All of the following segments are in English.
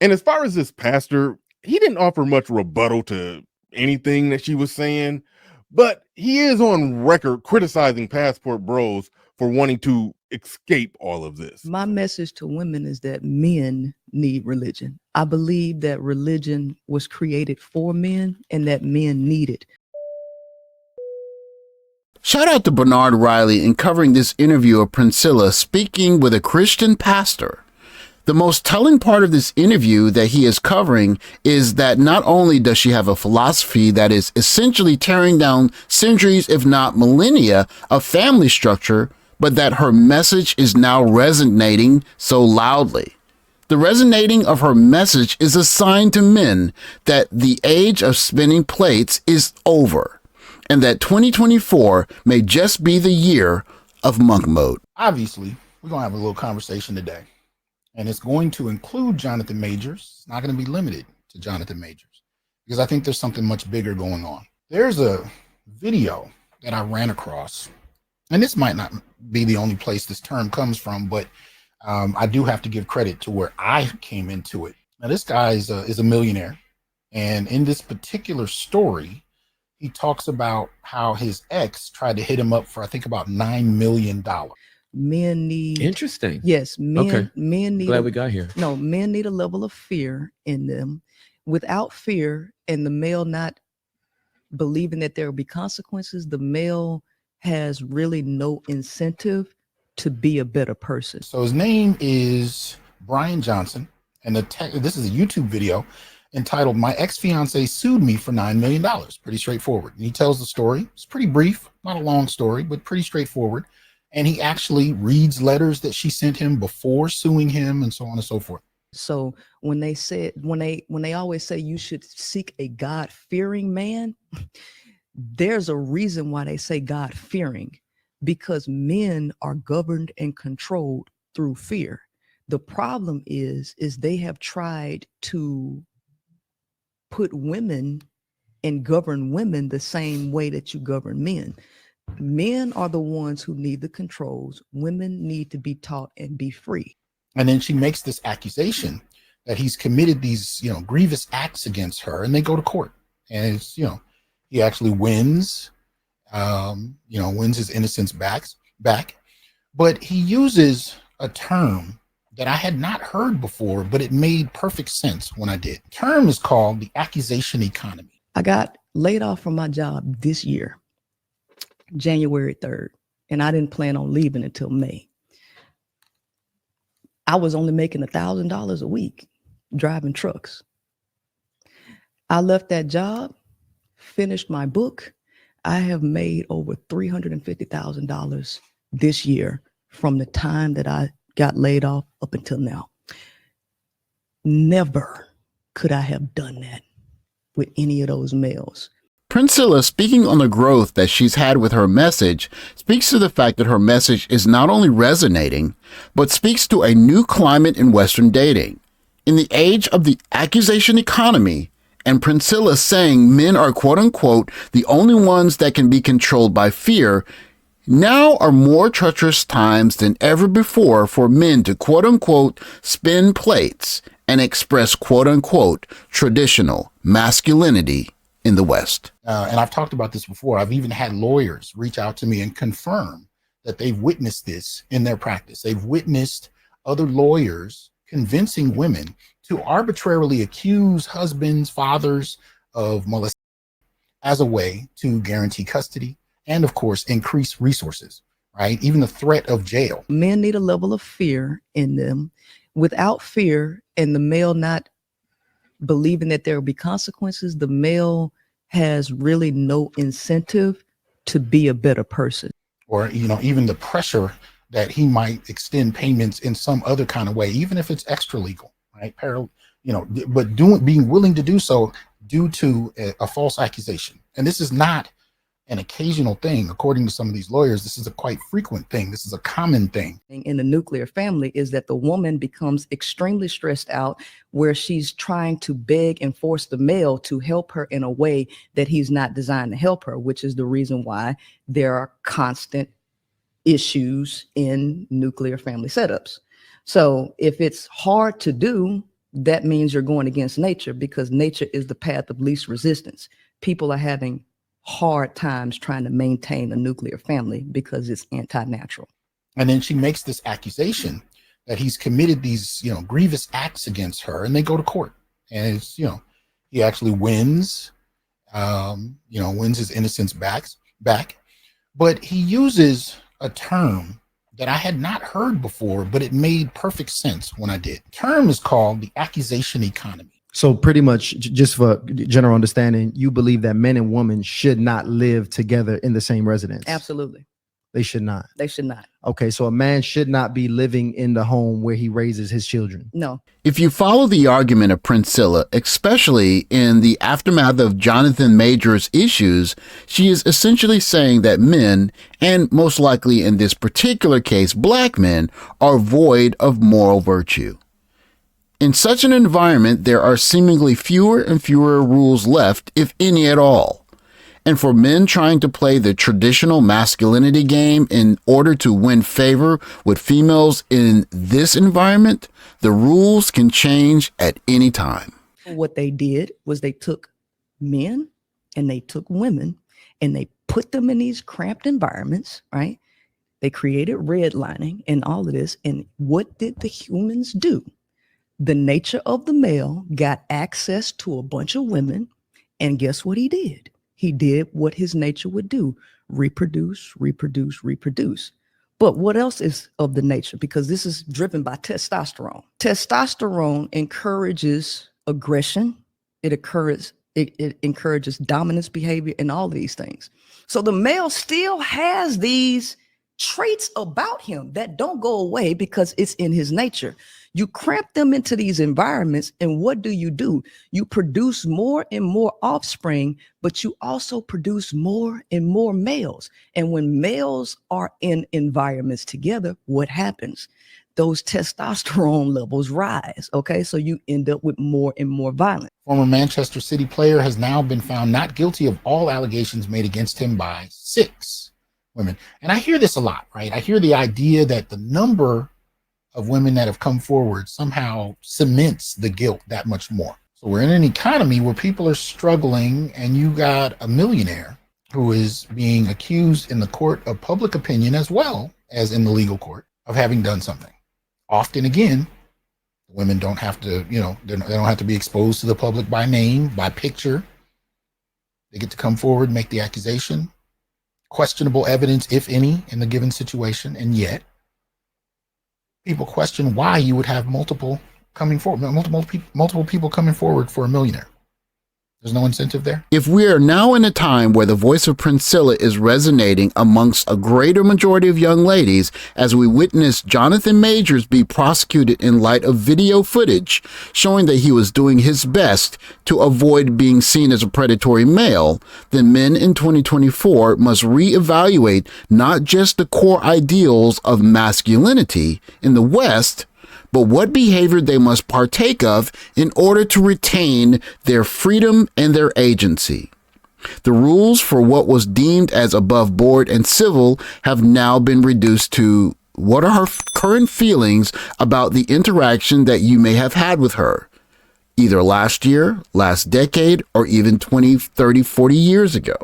And as far as this pastor, he didn't offer much rebuttal to anything that she was saying, but he is on record criticizing passport bros for wanting to escape all of this. My message to women is that men need religion. I believe that religion was created for men and that men need it. Shout out to Bernard Riley in covering this interview of Princella speaking with a Christian pastor. The most telling part of this interview that he is covering is that not only does she have a philosophy that is essentially tearing down centuries, if not millennia, of family structure, but that her message is now resonating so loudly. The resonating of her message is a sign to men that the age of spinning plates is over, and that 2024 may just be the year of monk mode. Obviously, we're going to have a little conversation today. And it's going to include Jonathan Majors. It's not going to be limited to Jonathan Majors, because I think there's something much bigger going on. There's a video that I ran across, and this might not be the only place this term comes from, but I do have to give credit to where I came into it. Now, this guy is a millionaire. And in this particular story, he talks about how his ex tried to hit him up for, I think, about $9 million. Men need interesting. Yes, men. Okay. Men need. Glad we got here. No, men need a level of fear in them. Without fear, and the male not believing that there will be consequences, the male has really no incentive to be a better person. So his name is Brian Johnson, and this is a YouTube video entitled "My Ex-Fiance Sued Me for $9 Million." Pretty straightforward. And he tells the story. It's pretty brief, not a long story, but pretty straightforward. And he actually reads letters that she sent him before suing him, and so on and so forth. So when they always say you should seek a God-fearing man, there's a reason why they say God-fearing, because men are governed and controlled through fear. The problem is they have tried to put women and govern women the same way that you govern men. Men are the ones who need the controls. Women need to be taught and be free. And then she makes this accusation that he's committed these, grievous acts against her, and they go to court. And it's, he actually wins, wins his innocence back. But he uses a term that I had not heard before, but it made perfect sense when I did. The term is called the accusation economy. I got laid off from my job this year, January 3rd, and I didn't plan on leaving until May. I was only making $1,000 a week driving trucks. I left that job, finished my book. I have made over $350,000 this year from the time that I got laid off up until now. Never could I have done that with any of those males. Princella, speaking on the growth that she's had with her message, speaks to the fact that her message is not only resonating, but speaks to a new climate in Western dating. In the age of the accusation economy, and Princella saying men are quote unquote the only ones that can be controlled by fear, now are more treacherous times than ever before for men to quote unquote spin plates and express quote unquote traditional masculinity in the West. And I've talked about this before. I've even had lawyers reach out to me and confirm that they've witnessed this in their practice. They've witnessed other lawyers convincing women to arbitrarily accuse husbands, fathers of molestation as a way to guarantee custody and, of course, increase resources, right? Even the threat of jail. Men need a level of fear in them. Without fear, and the male not believing that there will be consequences, the male has really no incentive to be a better person. Or, even the pressure that he might extend payments in some other kind of way, even if it's extra legal, right? But being willing to do so due to a false accusation. And this is not an occasional thing. According to some of these lawyers, this is a quite frequent thing. This is a common thing. In the nuclear family is that the woman becomes extremely stressed out, where she's trying to beg and force the male to help her in a way that he's not designed to help her, which is the reason why there are constant issues in nuclear family setups. So if it's hard to do, that means you're going against nature, because nature is the path of least resistance. People are having hard times trying to maintain a nuclear family because it's anti-natural. And then she makes this accusation that he's committed these, grievous acts against her, and they go to court. And it's, he actually wins, wins his innocence back. But he uses a term that I had not heard before, but it made perfect sense when I did. The term is called the accusation economy. So pretty much, just for general understanding, you believe that men and women should not live together in the same residence? Absolutely. They should not. They should not. Okay, so a man should not be living in the home where he raises his children. No. If you follow the argument of Princella, especially in the aftermath of Jonathan Majors' issues, she is essentially saying that men, and most likely in this particular case, black men, are void of moral virtue. In such an environment, there are seemingly fewer and fewer rules left, if any at all. And for men trying to play the traditional masculinity game in order to win favor with females in this environment, the rules can change at any time. What they did was they took men and they took women and they put them in these cramped environments, right? They created redlining and all of this. And what did the humans do? The nature of the male got access to a bunch of women, and guess what he did? He did what his nature would do: reproduce, reproduce, reproduce. But what else is of the nature? Because this is driven by testosterone. Testosterone encourages aggression. It encourages dominance behavior and all of these things. So the male still has these traits about him that don't go away because it's in his nature. You cramp them into these environments, and what do? You produce more and more offspring, but you also produce more and more males. And when males are in environments together, what happens? Those testosterone levels rise. Okay, so you end up with more and more violence. Former Manchester City player has now been found not guilty of all allegations made against him by 6 women. And I hear this a lot, right? I hear the idea that the number of women that have come forward somehow cements the guilt that much more. So we're in an economy where people are struggling, and you got a millionaire who is being accused in the court of public opinion as well as in the legal court of having done something. Often, again, women don't have to, they don't have to be exposed to the public by name, by picture. They get to come forward, make the accusation, questionable evidence, if any, in the given situation, and yet people question why you would have multiple people coming forward for a millionaire. There's no incentive there. If we are now in a time where the voice of Princella is resonating amongst a greater majority of young ladies, as we witness Jonathan Majors be prosecuted in light of video footage showing that he was doing his best to avoid being seen as a predatory male, then men in 2024 must reevaluate not just the core ideals of masculinity in the West, but what behavior they must partake of in order to retain their freedom and their agency. The rules for what was deemed as above board and civil have now been reduced to what are her current feelings about the interaction that you may have had with her, either last year, last decade, or even 20, 30, 40 years ago.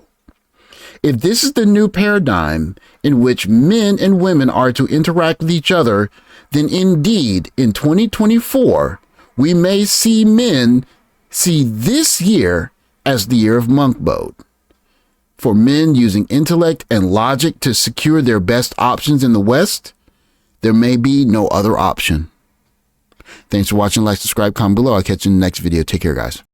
If this is the new paradigm in which men and women are to interact with each other, then indeed, in 2024, we may see men see this year as the year of monk boat. For men using intellect and logic to secure their best options in the West, there may be no other option. Thanks for watching. Like, subscribe, comment below. I'll catch you in the next video. Take care, guys.